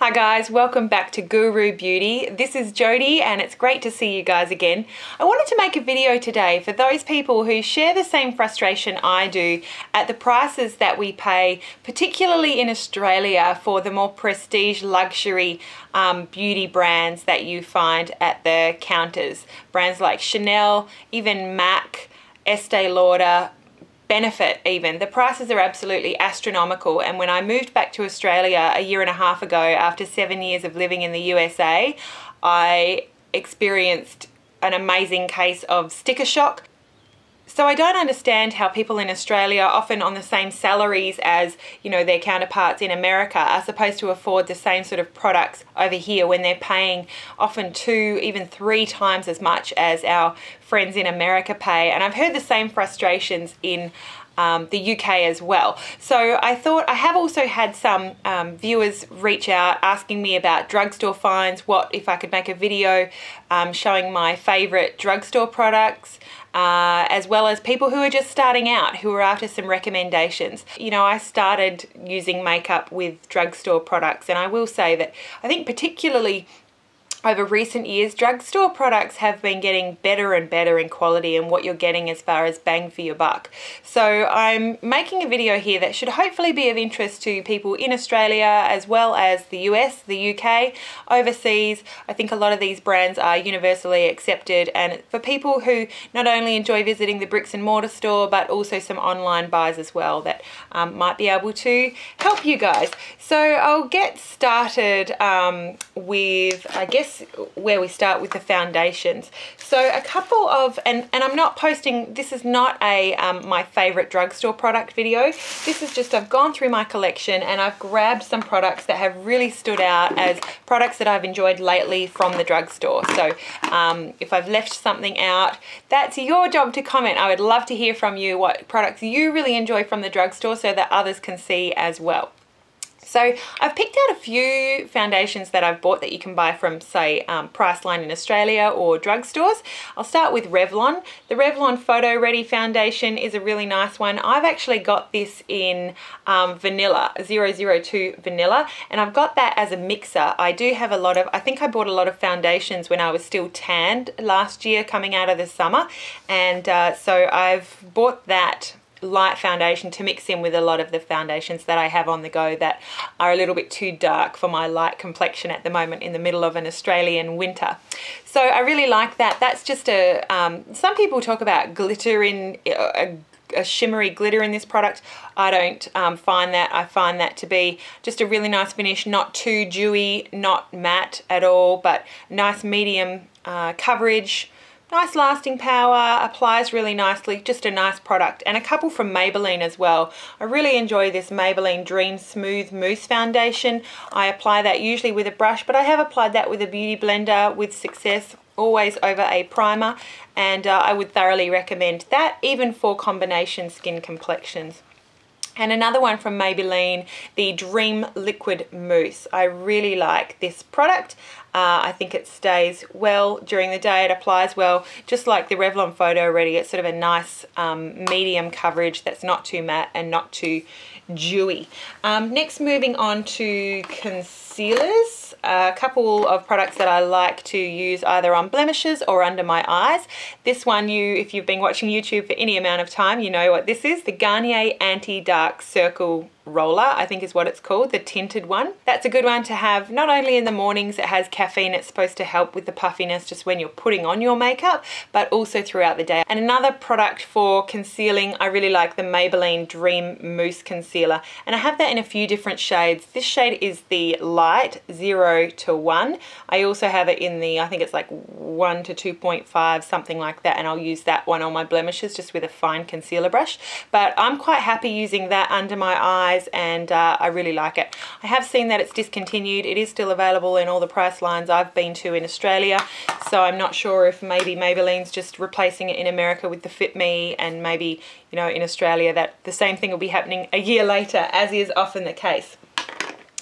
Hi guys, welcome back to Guru Beauty. This is Jodie and it's great to see you guys again. I wanted to make a video today for those people who share the same frustration I do at the prices that we pay, particularly in Australia, for the more prestige luxury beauty brands that you find at the counters. Brands like Chanel, even MAC, Estee Lauder, Benefit even. The prices are absolutely astronomical, and when I moved back to Australia a year and a half ago after 7 years of living in the USA, I experienced an amazing case of sticker shock. So I don't understand how people in Australia, often on the same salaries as, you know, their counterparts in America, are supposed to afford the same sort of products over here when they're paying often 2, even 3 times as much as our friends in America pay. And I've heard the same frustrations in the UK as well. So I thought, I have also had some viewers reach out asking me about drugstore finds, what if I could make a video showing my favorite drugstore products, as well as people who are just starting out, who are after some recommendations. You know, I started using makeup with drugstore products, and I will say that I think particularly over recent years, drugstore products have been getting better and better in quality and what you're getting as far as bang for your buck. So I'm making a video here that should hopefully be of interest to people in Australia as well as the US, the UK, overseas. I think a lot of these brands are universally accepted, and for people who not only enjoy visiting the bricks and mortar store but also some online buys as well that might be able to help you guys. So I'll get started with, I guess, where we start with the foundations. So a couple of, and I'm not posting, this is not a my favorite drugstore product video. This is just, I've gone through my collection and I've grabbed some products that have really stood out as products that I've enjoyed lately from the drugstore. So if I've left something out, that's your job to comment. I would love to hear from you what products you really enjoy from the drugstore so that others can see as well. So I've picked out a few foundations that I've bought that you can buy from, say, Priceline in Australia or drugstores. I'll start with Revlon. The Revlon Photo Ready foundation is a really nice one. I've actually got this in vanilla, 002 vanilla, and I've got that as a mixer. I do have a lot of, I think I bought a lot of foundations when I was still tanned last year coming out of the summer, and so I've bought that light foundation to mix in with a lot of the foundations that I have on the go that are a little bit too dark for my light complexion at the moment in the middle of an Australian winter. So I really like that. That's just a, some people talk about glitter in, a shimmery glitter in this product. I don't find that. I find that to be just a really nice finish, not too dewy, not matte at all, but nice medium coverage. Nice lasting power, applies really nicely, just a nice product. And a couple from Maybelline as well. I really enjoy this Maybelline Dream Smooth Mousse Foundation. I apply that usually with a brush, but I have applied that with a beauty blender with success, always over a primer, and I would thoroughly recommend that, even for combination skin complexions. And another one from Maybelline, the Dream Liquid Mousse. I really like this product. I think it stays well during the day. It applies well, just like the Revlon Photo Ready. It's sort of a nice medium coverage that's not too matte and not too dewy. Next, moving on to concealers. A couple of products that I like to use either on blemishes or under my eyes. This one, if you've been watching YouTube for any amount of time, you know what this is. The Garnier Anti-Dark Circle Roller, I think is what it's called, the tinted one. That's a good one to have not only in the mornings. It has caffeine, it's supposed to help with the puffiness just when you're putting on your makeup, but also throughout the day. And another product for concealing, I really like the Maybelline Dream Mousse Concealer, and I have that in a few different shades. This shade is the light 0 to 1. I also have it in the, I think it's like 1 to 2.5, something like that, and I'll use that one on my blemishes just with a fine concealer brush. But I'm quite happy using that under my eyes, and I really like it. I have seen that it's discontinued. It is still available in all the price lines I've been to in Australia, so I'm not sure if maybe Maybelline's just replacing it in America with the Fit Me, and maybe, you know, in Australia that the same thing will be happening a year later, as is often the case.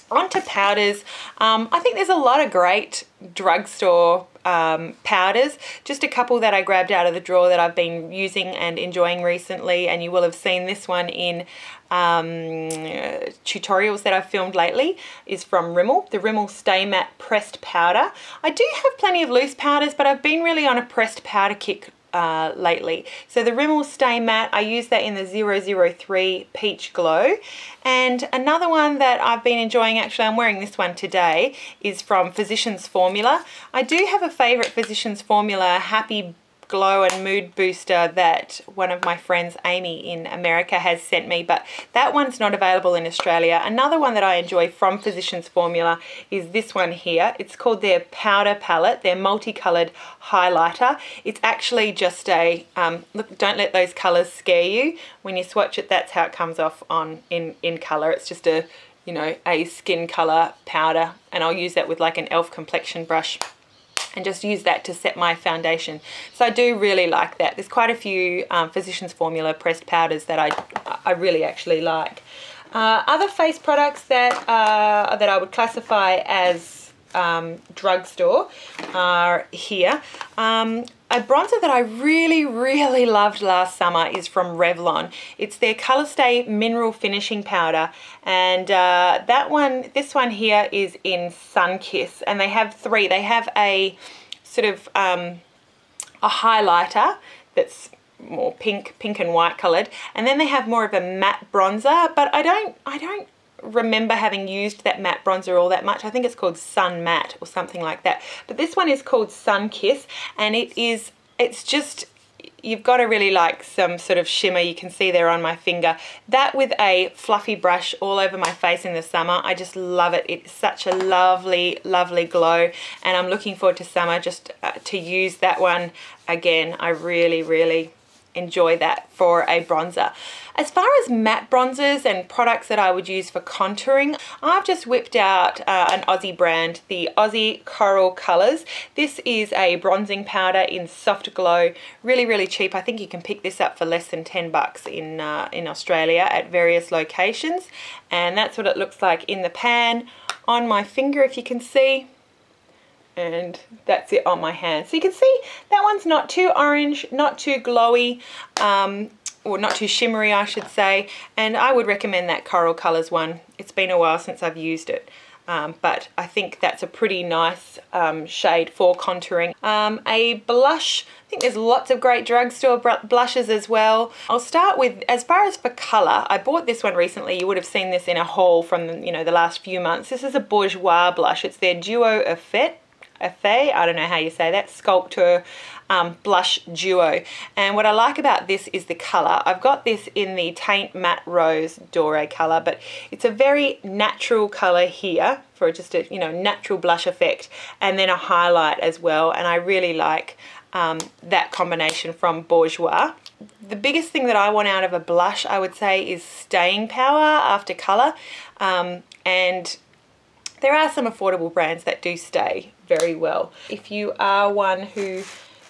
On to powders. I think there's a lot of great drugstore powders. Just a couple that I grabbed out of the drawer that I've been using and enjoying recently, and you will have seen this one in tutorials that I've filmed lately is from Rimmel, the Rimmel Stay Matte Pressed Powder. I do have plenty of loose powders, but I've been really on a pressed powder kick lately. So the Rimmel Stay Matte, I use that in the 003 Peach Glow. And another one that I've been enjoying, actually I'm wearing this one today, is from Physicians Formula. I do have a favourite Physicians Formula Happy Glow and Mood Booster that one of my friends, Amy in America, has sent me, but that one's not available in Australia. Another one that I enjoy from Physicians Formula is this one here. It's called their Powder Palette, their multicoloured highlighter. It's actually just a, look, don't let those colours scare you. When you swatch it, that's how it comes off in colour. It's just a, you know, a skin colour powder, and I'll use that with like an e.l.f. complexion brush and just use that to set my foundation. So I do really like that. There's quite a few Physicians Formula pressed powders that I really actually like. Other face products that I would classify as drugstore are here. A bronzer that I really loved last summer is from Revlon. It's their Color Stay Mineral Finishing Powder, and this one here is in Sun Kiss, and they have three. They have a sort of a highlighter that's more pink and white colored, and then they have more of a matte bronzer, but I don't remember having used that matte bronzer all that much. I think it's called Sun Matte or something like that, but this one is called Sun Kiss, and it's just, you've got to really like some sort of shimmer. You can see there on my finger. That with a fluffy brush all over my face in the summer, I just love it. It's such a lovely glow, and I'm looking forward to summer just to use that one again. I really enjoy that for a bronzer. As far as matte bronzers and products that I would use for contouring, I've just whipped out an Aussie brand, the Aussie Coral Colors. This is a bronzing powder in Soft Glow, really cheap. I think you can pick this up for less than 10 bucks in Australia at various locations, and that's what it looks like in the pan on my finger, if you can see. And that's it on my hand. So you can see that one's not too orange, not too glowy, or not too shimmery, I should say. And I would recommend that Coral Colors one. It's been a while since I've used it, but I think that's a pretty nice shade for contouring. A blush, I think there's lots of great drugstore blushes as well. I'll start with, as far as for colour, I bought this one recently. You would have seen this in a haul from the last few months. This is a Bourjois blush. It's their Duo Effet. I don't know how you say that, Sculptor Blush Duo. And what I like about this is the colour. I've got this in the Taint Matte Rose Doré colour, but it's a very natural colour here for just a natural blush effect, and then a highlight as well. And I really like that combination from Bourjois. The biggest thing that I want out of a blush, I would say, is staying power after colour, and there are some affordable brands that do stay very well. If you are one who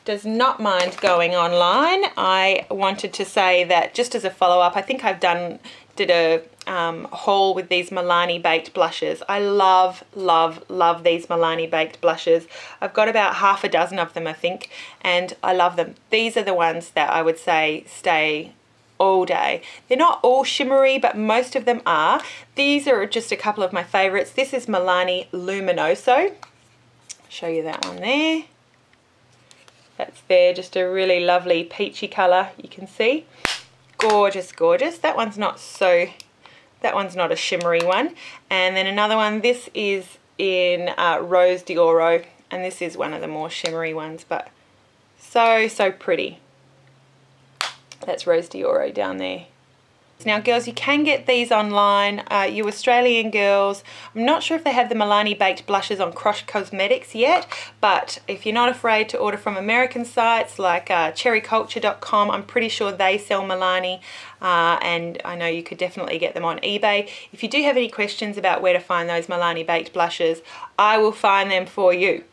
does not mind going online, I wanted to say that just as a follow-up, I think I've did a haul with these Milani Baked blushes. I love these Milani Baked blushes. I've got about half a dozen of them, I think, and I love them. These are the ones that I would say stay all day. They're not all shimmery, but most of them are. These are just a couple of my favorites. This is Milani Luminoso. Show you that one there. That's there, just a really lovely peachy colour, you can see. Gorgeous. That one's not a shimmery one. And then another one, this is in Rose d'Oro, and this is one of the more shimmery ones, but so pretty. That's Rose d'Oro down there. Now girls, you can get these online, you Australian girls. I'm not sure if they have the Milani Baked blushes on Crosh Cosmetics yet, but if you're not afraid to order from American sites like cherryculture.com, I'm pretty sure they sell Milani, and I know you could definitely get them on eBay. If you do have any questions about where to find those Milani Baked blushes, I will find them for you.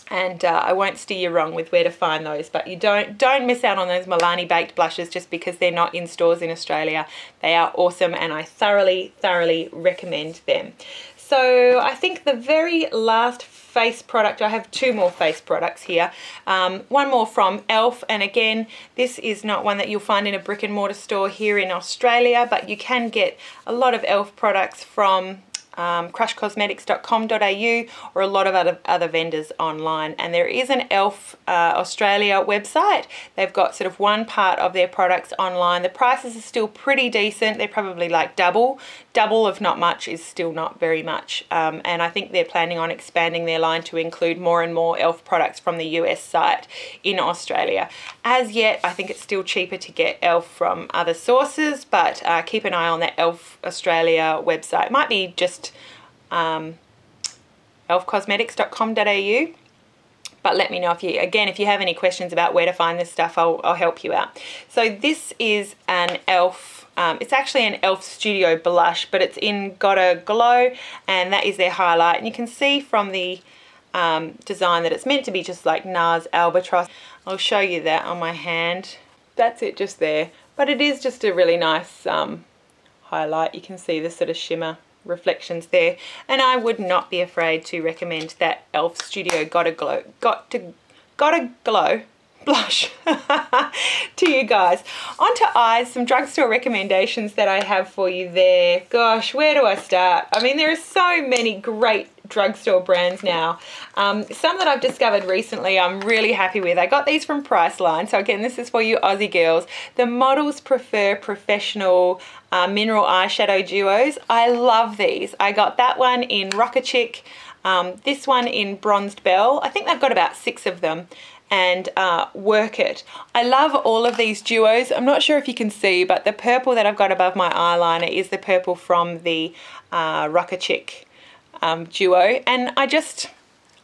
And I won't steer you wrong with where to find those, but you don't miss out on those Milani Baked blushes just because they're not in stores in Australia. They are awesome, and I thoroughly recommend them. So I think the very last face product. I have 2 more face products here. One more from e.l.f. and again, this is not one that you'll find in a brick and mortar store here in Australia, but you can get a lot of e.l.f. products from crushcosmetics.com.au or a lot of other vendors online. And there is an e.l.f. Australia website. They've got sort of one part of their products online. The prices are still pretty decent. They're probably like double of not much is still not very much. And I think they're planning on expanding their line to include more and more e.l.f. products from the US site in Australia. As yet, I think it's still cheaper to get e.l.f. from other sources, but keep an eye on that e.l.f. Australia website. It might be just elfcosmetics.com.au, but let me know if you have any questions about where to find this stuff. I'll help you out. So this is an e.l.f. It's actually an e.l.f. Studio blush, but it's in Gotta Glow, and that is their highlight. And you can see from the design that it's meant to be just like NARS Albatross. I'll show you that on my hand. That's it just there, but it is just a really nice highlight. You can see the sort of shimmer reflections there, and I would not be afraid to recommend that e.l.f. Studio Gotta Glow blush to you guys. Onto eyes, some drugstore recommendations that I have for you there. Gosh, where do I start? I mean, there are so many great drugstore brands now. Some that I've discovered recently I'm really happy with. I got these from Priceline, so again, this is for you Aussie girls. The Models Prefer Professional Mineral Eyeshadow Duos. I love these. I got that one in Rocker Chick, this one in Bronzed Belle. I think they've got about 6 of them, and Work It. I love all of these duos. I'm not sure if you can see, but the purple that I've got above my eyeliner is the purple from the Rocker Chick duo, and I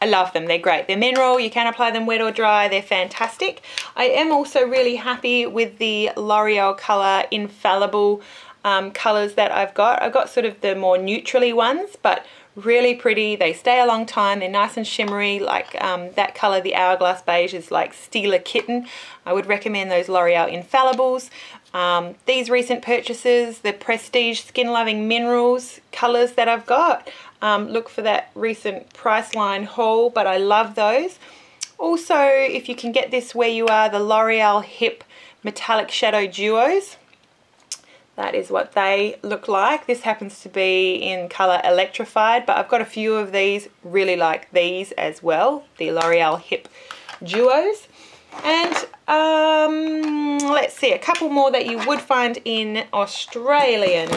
love them. They're great. They're mineral. You can apply them wet or dry. They're fantastic. I am also really happy with the L'Oreal Colour Infallible colours that I've got. I've got sort of the more neutrally ones, but really pretty. They stay a long time. They're nice and shimmery, like that colour, the Hourglass Beige, is like Steeler Kitten. I would recommend those L'Oreal Infallibles. These recent purchases, the Prestige Skin Loving Minerals colours that I've got. Look for that recent Priceline haul, but I love those. Also, if you can get this where you are, the L'Oreal Hip Metallic Shadow Duos. That is what they look like. This happens to be in colour Electrified, but I've got a few of these. Really like these as well, the L'Oreal Hip Duos. And let's see, a couple more that you would find in Australian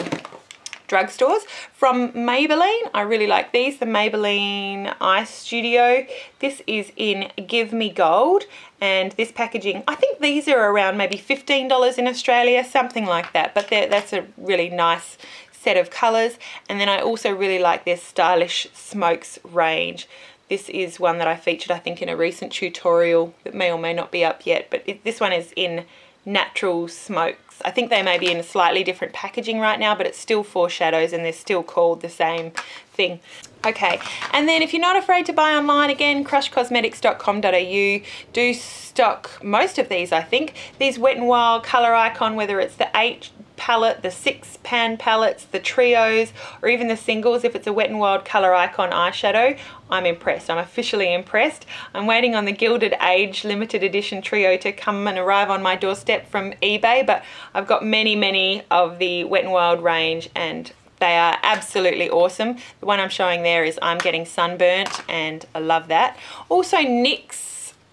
drugstores. From Maybelline, I really like these, the Maybelline Eye Studio. This is in Give Me Gold, and this packaging, I think these are around maybe $15 in Australia, something like that, but that's a really nice set of colours. And then I also really like their Stylish Smokes range. This is one that I featured, I think, in a recent tutorial that may or may not be up yet, but this one is in Natural Smokes. I think they may be in a slightly different packaging right now, but it's still foreshadows and they're still called the same thing. Okay, and then if you're not afraid to buy online, again, crushcosmetics.com.au do stock most of these, I think. These Wet n Wild Colour Icon, whether it's the 8 palette, the 6 pan palettes, the trios, or even the singles, if it's a Wet n Wild Colour Icon eyeshadow, I'm impressed. I'm officially impressed. I'm waiting on the Gilded Age limited edition trio to come and arrive on my doorstep from eBay, but I've got many of the Wet n Wild range, and they are absolutely awesome. The one I'm showing there is I'm Getting Sunburnt, and I love that. Also, NYX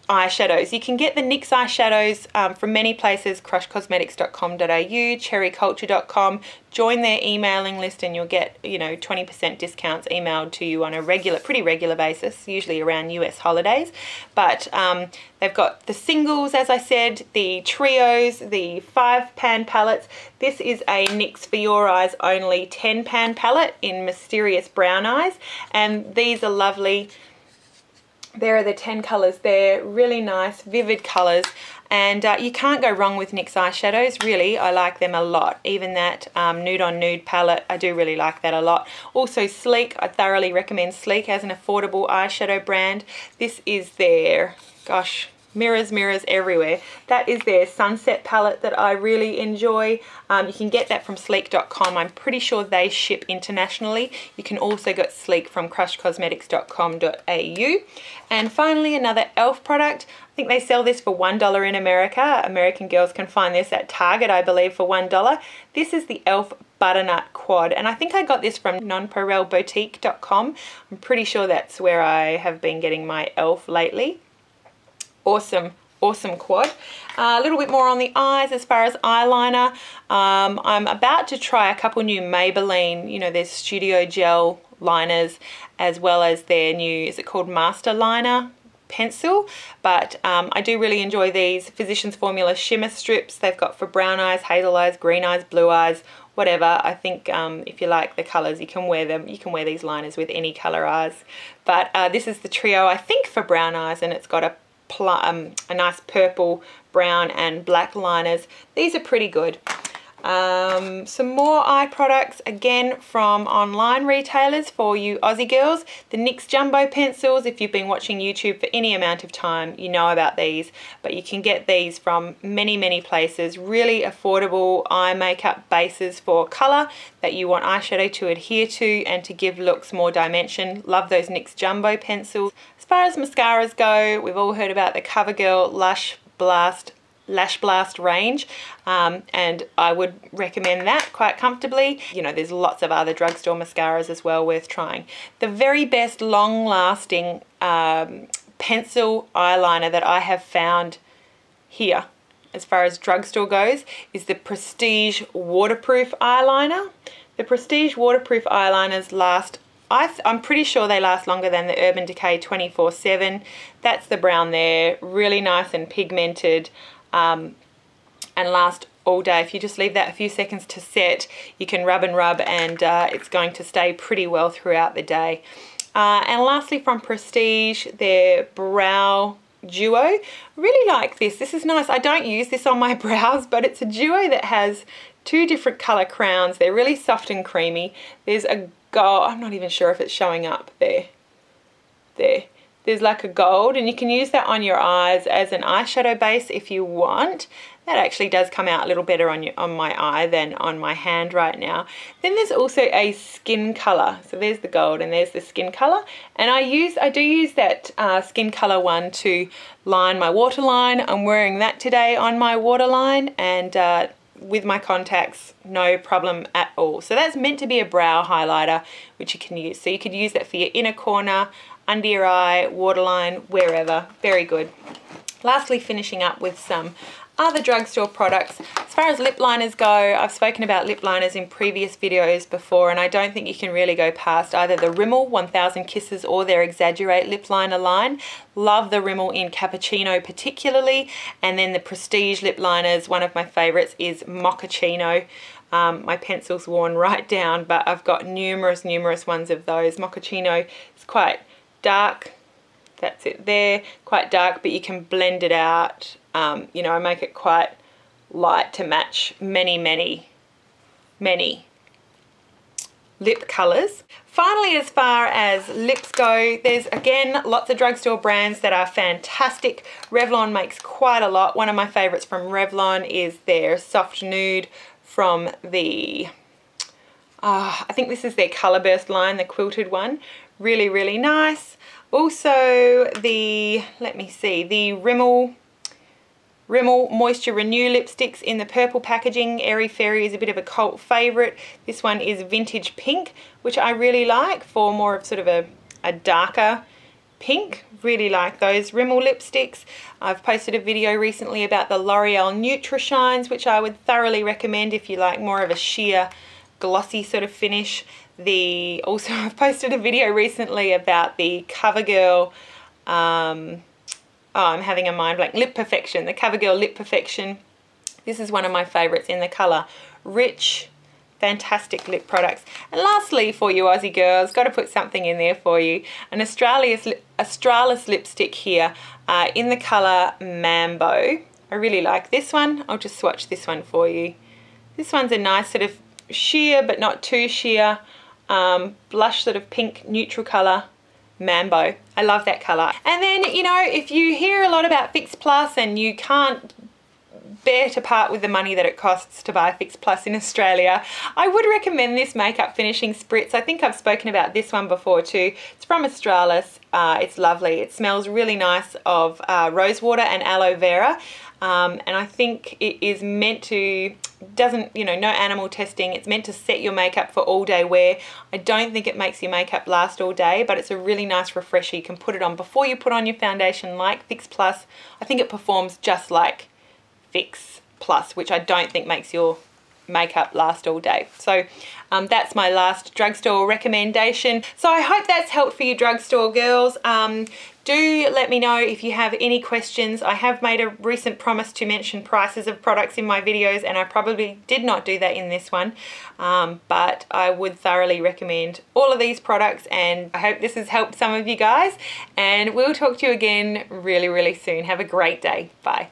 eyeshadows. You can get the NYX eyeshadows from many places, crushcosmetics.com.au, cherryculture.com. Join their emailing list and you'll get, 20% discounts emailed to you on a pretty regular basis, usually around US holidays. But they've got the singles, as I said, the trios, the 5 pan palettes. This is a NYX For Your Eyes Only 10 pan palette in Mysterious Brown Eyes, and these are lovely. There are the 10 colours there, really nice, vivid colours, and you can't go wrong with NYX eyeshadows, really. I like them a lot. Even that Nude on Nude palette, I do really like that a lot. Also Sleek, I thoroughly recommend Sleek as an affordable eyeshadow brand. This is their, gosh, mirrors, mirrors everywhere. That is their Sunset palette that I really enjoy. You can get that from sleek.com. I'm pretty sure they ship internationally. You can also get Sleek from crushcosmetics.com.au. And finally, another e.l.f. product. I think they sell this for $1 in America. American girls can find this at Target, I believe, for $1. This is the e.l.f. Butternut Quad, and I think I got this from nonpareilboutique.com. I'm pretty sure that's where I have been getting my e.l.f. lately. Awesome, awesome quad. A little bit more on the eyes as far as eyeliner. I'm about to try a couple new Maybelline, you know, there's Studio Gel liners, as well as their new, is it called Master Liner pencil? But I do really enjoy these Physicians Formula shimmer strips. They've got for brown eyes, hazel eyes, green eyes, blue eyes, whatever. I think if you like the colors, you can wear them. You can wear these liners with any color eyes. But this is the trio, I think, for brown eyes, and it's got a nice purple, brown and black liners. These are pretty good. Some more eye products, again from online retailers for you Aussie girls. The NYX Jumbo pencils. If you've been watching YouTube for any amount of time, you know about these, but you can get these from many places. Really affordable eye makeup bases for colour that you want eyeshadow to adhere to and to give looks more dimension. Love those NYX Jumbo pencils. As far as mascaras go, we've all heard about the CoverGirl Lash Blast range, and I would recommend that quite comfortably. You know, there's lots of other drugstore mascaras as well worth trying. The very best long-lasting pencil eyeliner that I have found here, as far as drugstore goes, is the Prestige Waterproof Eyeliner. The Prestige Waterproof eyeliners last, I'm pretty sure they last longer than the Urban Decay 24/7. That's the brown there, really nice and pigmented, and last all day. If you just leave that a few seconds to set, you can rub and rub, and it's going to stay pretty well throughout the day. And lastly, from Prestige, their Brow Duo. Really like this. This is nice. I don't use this on my brows, but it's a duo that has two different color crowns. They're really soft and creamy. There's a gold, I'm not even sure if it's showing up there. There's like a gold, and you can use that on your eyes as an eyeshadow base if you want. That actually does come out a little better on my eye than on my hand right now. Then there's also a skin color. So there's the gold and there's the skin color. And I do use that skin color one to line my waterline. I'm wearing that today on my waterline, and with my contacts, no problem at all. So that's meant to be a brow highlighter, which you can use. So you could use that for your inner corner, under your eye, waterline, wherever. Very good. Lastly, finishing up with some other drugstore products. As far as lip liners go, I've spoken about lip liners in previous videos before, and I don't think you can really go past either the Rimmel 1000 Kisses or their Exaggerate lip liner line. Love the Rimmel in Cappuccino particularly, and then the Prestige lip liners. One of my favorites is Mochaccino. My pencil's worn right down, but I've got numerous ones of those. Mochaccino is quite dark. That's it there. Quite dark, but you can blend it out. You know, I make it quite light to match many lip colours. Finally, as far as lips go, there's again lots of drugstore brands that are fantastic. Revlon makes quite a lot. One of my favourites from Revlon is their Soft Nude from the, I think this is their Colour Burst line, the quilted one. Really nice. Also the, let me see, the Rimmel Moisture Renew lipsticks in the purple packaging. Airy Fairy is a bit of a cult favourite. This one is Vintage Pink, which I really like for more of sort of a darker pink. Really like those Rimmel lipsticks. I've posted a video recently about the L'Oreal Nutrishines, which I would thoroughly recommend if you like more of a sheer glossy sort of finish. Also I've posted a video recently about the CoverGirl, I'm having a mind blank, Lip Perfection, the CoverGirl Lip Perfection. This is one of my favourites in the colour Rich. Fantastic lip products. And lastly, for you Aussie girls, got to put something in there for you. An Australis lipstick here in the colour Mambo. I really like this one. I'll just swatch this one for you. This one's a nice sort of sheer but not too sheer blush sort of pink neutral colour Mambo. I love that colour. And then, you know, if you hear a lot about Fix Plus and you can't bear to part with the money that it costs to buy Fix Plus in Australia, I would recommend this makeup finishing spritz. I think I've spoken about this one before too. It's from Australis. It's lovely. It smells really nice of rosewater and aloe vera. And I think it is meant to, doesn't, you know, no animal testing. It's meant to set your makeup for all day wear. I don't think it makes your makeup last all day, but it's a really nice refresher. You can put it on before you put on your foundation like Fix Plus. I think it performs just like Fix Plus, which I don't think makes your makeup last all day. So that's my last drugstore recommendation. So I hope that's helped for you drugstore girls. Do let me know if you have any questions. I have made a recent promise to mention prices of products in my videos, and I probably did not do that in this one, but I would thoroughly recommend all of these products, and I hope this has helped some of you guys, and we'll talk to you again really, really soon. Have a great day. Bye.